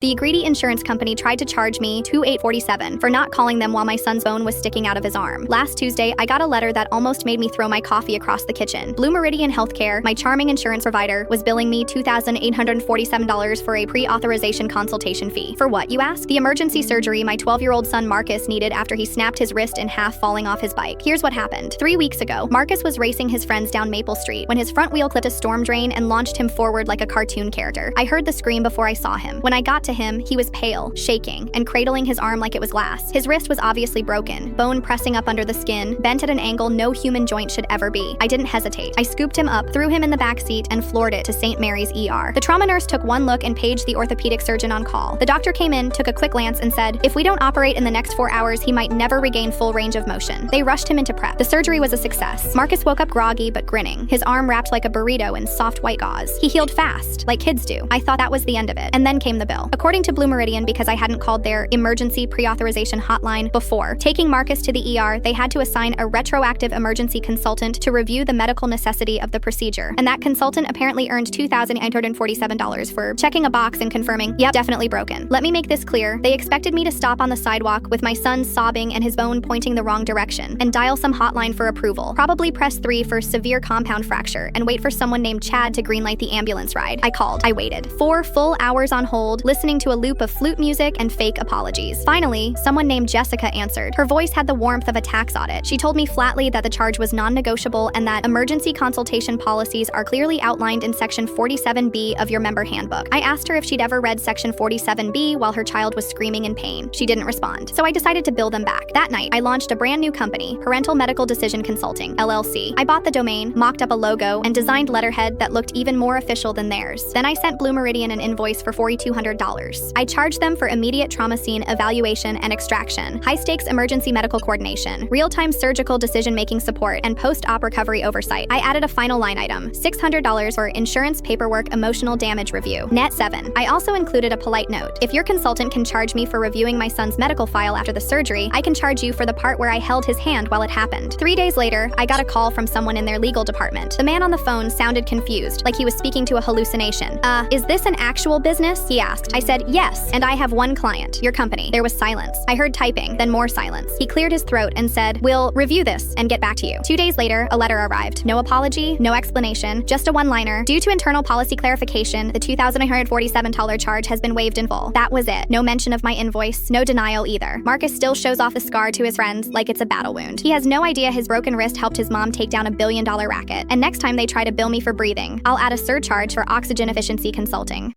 The greedy insurance company tried to charge me $2,847 for not calling them while my son's bone was sticking out of his arm. Last Tuesday, I got a letter that almost made me throw my coffee across the kitchen. Blue Meridian Healthcare, my charming insurance provider, was billing me $2,847 for a pre-authorization consultation fee. For what, you ask? The emergency surgery my 12-year-old son Marcus needed after he snapped his wrist in half falling off his bike. Here's what happened. 3 weeks ago, Marcus was racing his friends down Maple Street when his front wheel clipped a storm drain and launched him forward like a cartoon character. I heard the scream before I saw him. When I got to him, he was pale, shaking, and cradling his arm like it was glass. His wrist was obviously broken, bone pressing up under the skin, bent at an angle no human joint should ever be. I didn't hesitate. I scooped him up, threw him in the back seat, and floored it to St. Mary's ER. The trauma nurse took one look and paged the orthopedic surgeon on call. The doctor came in, took a quick glance, and said, "If we don't operate in the next 4 hours, he might never regain full range of motion." They rushed him into prep. The surgery was a success. Marcus woke up groggy but grinning, his arm wrapped like a burrito in soft white gauze. He healed fast, like kids do. I thought that was the end of it. And then came the bill. According to Blue Meridian, because I hadn't called their emergency pre-authorization hotline before taking Marcus to the ER, they had to assign a retroactive emergency consultant to review the medical necessity of the procedure. And that consultant apparently earned $2,847 for checking a box and confirming, "Yep, definitely broken." Let me make this clear. They expected me to stop on the sidewalk with my son sobbing and his bone pointing the wrong direction and dial some hotline for approval. Probably press 3 for severe compound fracture and wait for someone named Chad to greenlight the ambulance ride. I called. I waited. 4 full hours on hold, listening to a loop of flute music and fake apologies. Finally, someone named Jessica answered. Her voice had the warmth of a tax audit. She told me flatly that the charge was non-negotiable and that emergency consultation policies are clearly outlined in Section 47B of your member handbook. I asked her if she'd ever read Section 47B while her child was screaming in pain. She didn't respond. So I decided to bill them back. That night, I launched a brand new company, Parental Medical Decision Consulting, LLC. I bought the domain, mocked up a logo, and designed letterhead that looked even more official than theirs. Then I sent Blue Meridian an invoice for $4,200. I charged them for immediate trauma scene evaluation and extraction, high-stakes emergency medical coordination, real-time surgical decision-making support, and post-op recovery oversight. I added a final line item, $600 for insurance paperwork emotional damage review, net 7. I also included a polite note. If your consultant can charge me for reviewing my son's medical file after the surgery, I can charge you for the part where I held his hand while it happened. 3 days later, I got a call from someone in their legal department. The man on the phone sounded confused, like he was speaking to a hallucination. Is this an actual business?" he asked. I said, "Yes, and I have one client, your company." There was silence. I heard typing, then more silence. He cleared his throat and said, "We'll review this and get back to you." 2 days later, a letter arrived. No apology, no explanation, just a one-liner. "Due to internal policy clarification, the $2,147 charge has been waived in full." That was it. No mention of my invoice, no denial either. Marcus still shows off the scar to his friends like it's a battle wound. He has no idea his broken wrist helped his mom take down a billion-dollar racket. And next time they try to bill me for breathing, I'll add a surcharge for oxygen efficiency consulting.